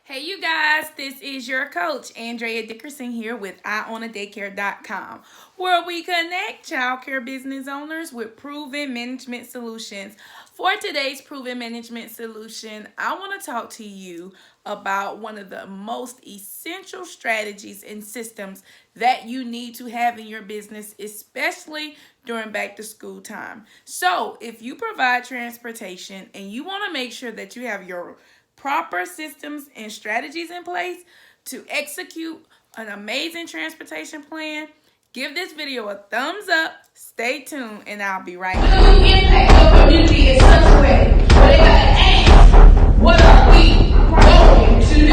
Hey you guys, this is your coach, Andrea Dickerson here with EyeOnADaycare.com, where we connect childcare business owners with proven management solutions. For today's proven management solution, I want to talk to you about one of the most essential strategies and systems that you need to have in your business, especially during back to school time. So if you provide transportation and you want to make sure that you have your proper systems and strategies in place to execute an amazing transportation plan, give this video a thumbs up, stay tuned, and I'll be right back. The impact of the community in such a way where they gotta ask, what are we going to do?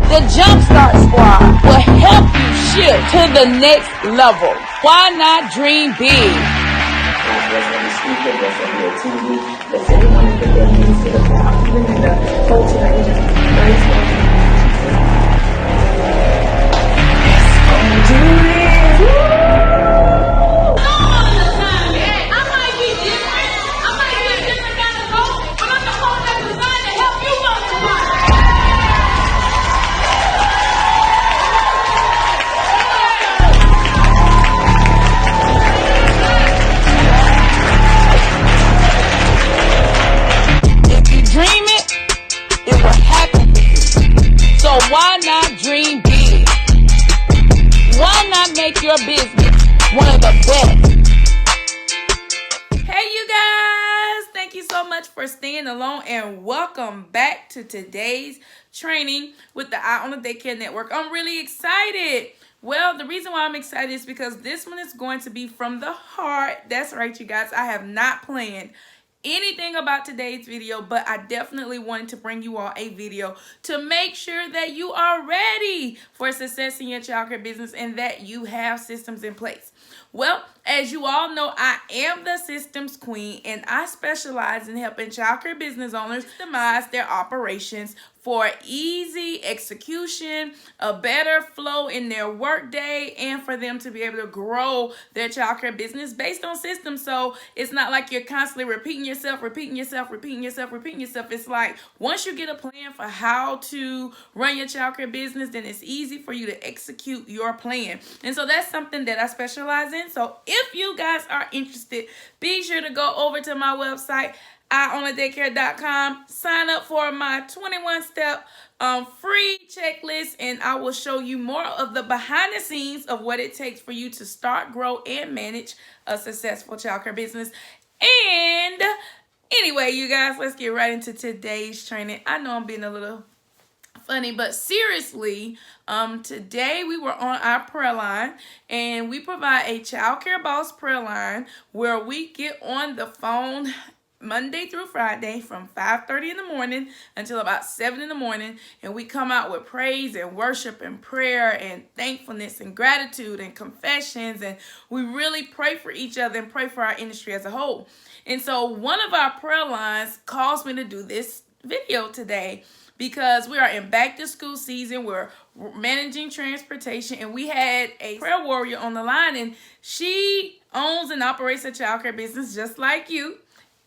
The Jumpstart Squad will help you shift to the next level. Why not dream big? Let's everyone put their knees to the floor, even in the culture that we just why not dream big? Why not make your business one of the best? Hey you guys, thank you so much for staying along and welcome back to today's training with the Eye on the Daycare Network. I'm really excited. Well, the reason why I'm excited is because this one is going to be from the heart. That's right, you guys. I have not planned anything about today's video, but I definitely wanted to bring you all a video to make sure that you are ready for success in your childcare business and that you have systems in place. Well, as you all know, I am the systems queen and I specialize in helping childcare business owners optimize their operations for easy execution, a better flow in their workday, and for them to be able to grow their childcare business based on systems. So it's not like you're constantly repeating yourself. It's like once you get a plan for how to run your childcare business, then it's easy for you to execute your plan. And so that's something that I specialize in. So if you guys are interested, be sure to go over to my website, EyeOnADaycare.com. Sign up for my 21-step free checklist, and I will show you more of the behind the scenes of what it takes for you to start, grow, and manage a successful childcare business. And anyway, you guys, let's get right into today's training. I know I'm being a little funny, but seriously, today we were on our prayer line, and we provide a childcare boss prayer line where we get on the phone Monday through Friday from 5:30 in the morning until about 7 in the morning, and we come out with praise and worship and prayer and thankfulness and gratitude and confessions, and we really pray for each other and pray for our industry as a whole. And so one of our prayer lines calls me to do this video today because we are in back to school season. We're managing transportation, and we had a prayer warrior on the line, and she owns and operates a childcare business just like you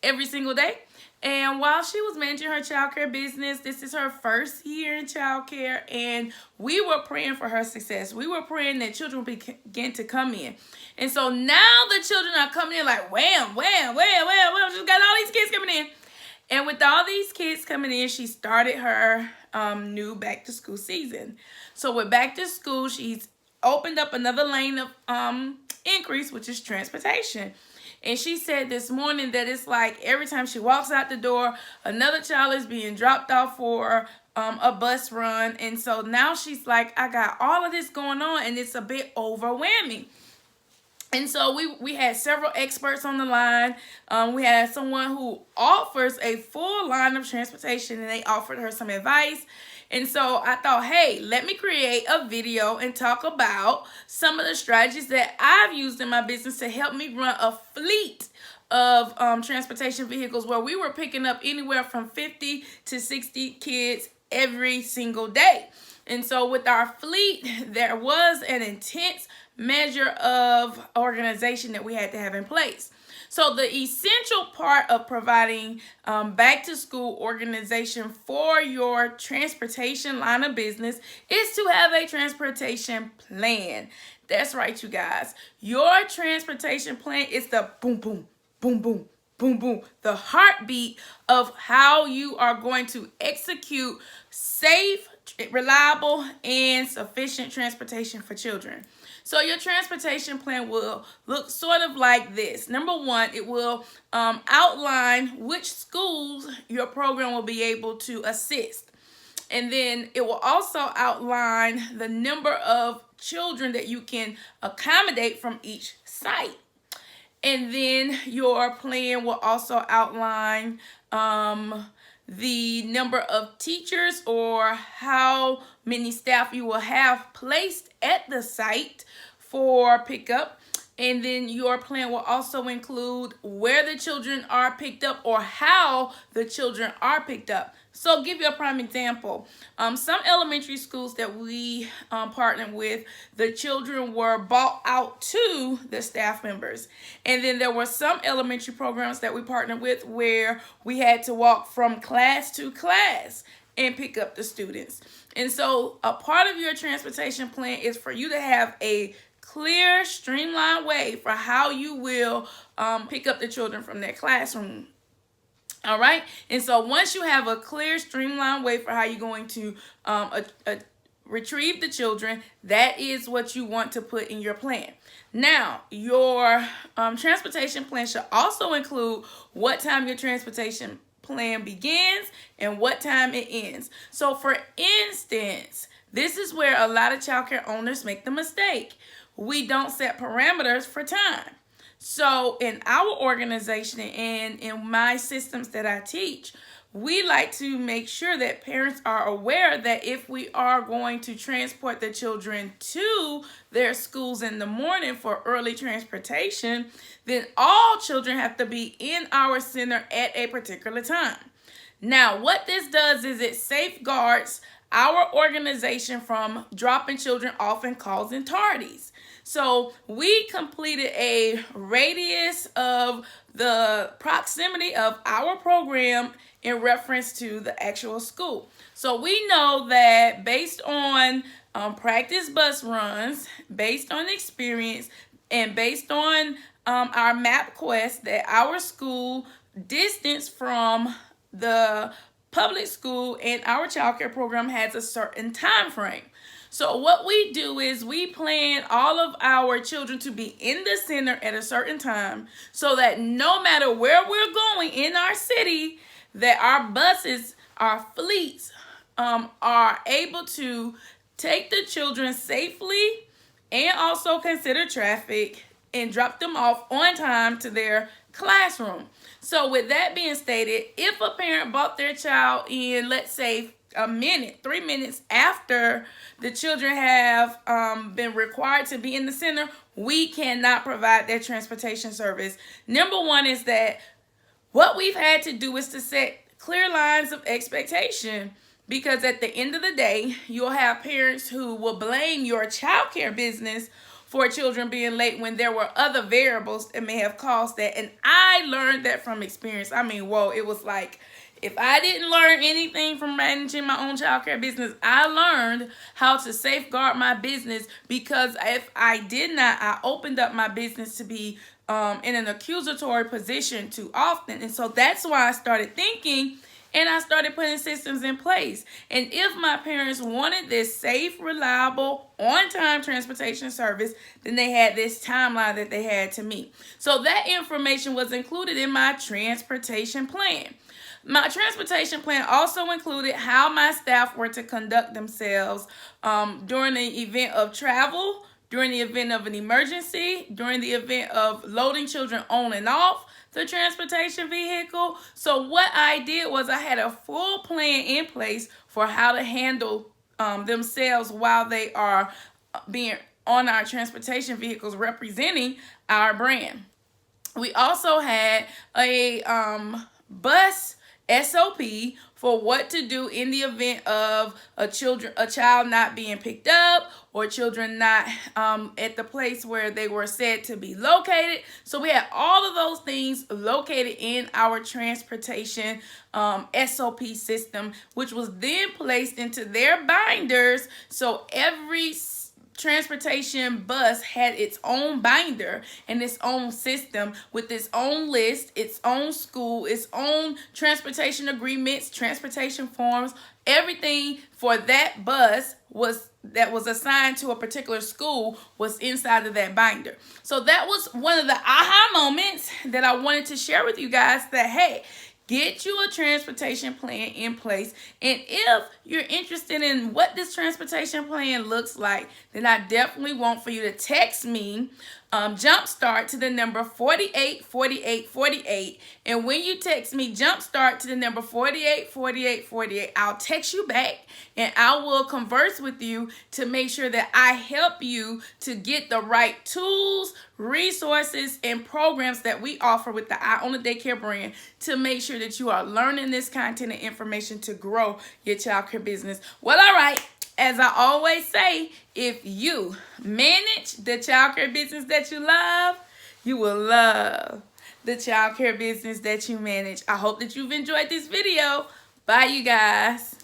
every single day. And while she was managing her childcare business, this is her first year in childcare, and we were praying for her success. We were praying that children would begin to come in. And so now the children are coming in like wham. She's got all these kids coming in. And with all these kids coming in, she started her new back to school season. So with back to school, she's opened up another lane of increase, which is transportation. And she said this morning that it's like every time she walks out the door, another child is being dropped off for a bus run. And so now she's like, I got all of this going on and it's a bit overwhelming. And so we had several experts on the line. We had someone who offers a full line of transportation, and they offered her some advice. And so I thought, hey, let me create a video and talk about some of the strategies that I've used in my business to help me run a fleet of transportation vehicles where we were picking up anywhere from 50 to 60 kids every single day. And so with our fleet, there was an intense measure of organization that we had to have in place. So the essential part of providing back to school organization for your transportation line of business is to have a transportation plan. That's right, you guys. Your transportation plan is the boom, boom, boom, boom, boom, boom, the heartbeat of how you are going to execute safe, reliable, and sufficient transportation for children. So your transportation plan will look sort of like this. Number one, it will outline which schools your program will be able to assist. And then it will also outline the number of children that you can accommodate from each site. And then your plan will also outline the number of teachers or how many staff you will have placed at the site for pickup. And then your plan will also include where the children are picked up or how the children are picked up. So give you a prime example. Some elementary schools that we partnered with, the children were bought out to the staff members. And then there were some elementary programs that we partnered with where we had to walk from class to class and pick up the students. And so a part of your transportation plan is for you to have a clear, streamlined way for how you will pick up the children from their classroom. All right. And so once you have a clear, streamlined way for how you're going to retrieve the children, that is what you want to put in your plan. Now, your transportation plan should also include what time your transportation plan begins and what time it ends. So for instance, this is where a lot of childcare owners make the mistake. We don't set parameters for time. So in our organization and in my systems that I teach, we like to make sure that parents are aware that if we are going to transport the children to their schools in the morning for early transportation, then all children have to be in our center at a particular time. Now, what this does is it safeguards our organization from dropping children off and causing tardies. So we completed a radius of the proximity of our program in reference to the actual school. So we know that based on practice bus runs, based on experience, and based on our map quest, that our school distance from the public school and our childcare program has a certain time frame. So what we do is we plan all of our children to be in the center at a certain time so that no matter where we're going in our city, that our buses, our fleets are able to take the children safely and also consider traffic and drop them off on time to their classroom. So with that being stated, if a parent brought their child in, let's say, 3 minutes after the children have been required to be in the center, we cannot provide that transportation service. Number one is that what we've had to do is to set clear lines of expectation, because at the end of the day, you'll have parents who will blame your childcare business for children being late when there were other variables that may have caused that. And I learned that from experience. I mean, whoa, it was like, if I didn't learn anything from managing my own childcare business, I learned how to safeguard my business, because if I did not, I opened up my business to be in an accusatory position too often. And so that's why I started thinking and I started putting systems in place. And if my parents wanted this safe, reliable, on-time transportation service, then they had this timeline that they had to meet. So that information was included in my transportation plan. My transportation plan also included how my staff were to conduct themselves during the event of travel, during the event of an emergency, during the event of loading children on and off the transportation vehicle. So what I did was I had a full plan in place for how to handle themselves while they are being on our transportation vehicles representing our brand. We also had a bus SOP for what to do in the event of a child not being picked up, or children not at the place where they were said to be located. So we had all of those things located in our transportation SOP system, which was then placed into their binders. So every transportation bus had its own binder and its own system with its own list, its own school, its own transportation agreements, transportation forms. Everything for that bus that was assigned to a particular school was inside of that binder. So that was one of the aha moments that I wanted to share with you guys, that hey, get you a transportation plan in place. And if you're interested in what this transportation plan looks like, then I definitely want for you to text me Jumpstart to the number 484848. And when you text me Jumpstart to the number 484848, I'll text you back and I will converse with you to make sure that I help you to get the right tools, resources, and programs that we offer with the Eye on the Daycare brand to make sure that you are learning this content and information to grow your childcare business. Well, all right. As I always say, if you manage the childcare business that you love, you will love the childcare business that you manage. I hope that you've enjoyed this video. Bye, you guys.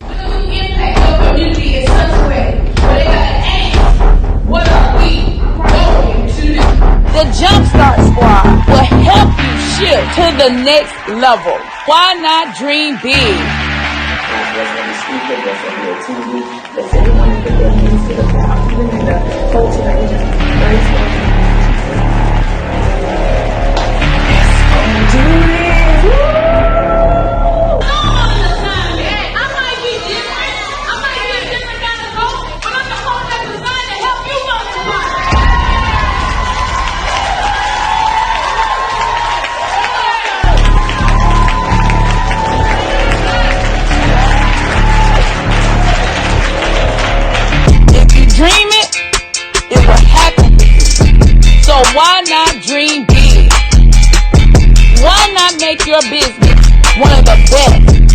The impact of community in such a way where they gotta ask, what are we going to do? The Jumpstart Squad will help you shift to the next level. Why not dream big? Let's everyone put their hands to the top, even in the culture that we just Dream it, it will happen. So why not dream big? Why not make your business one of the best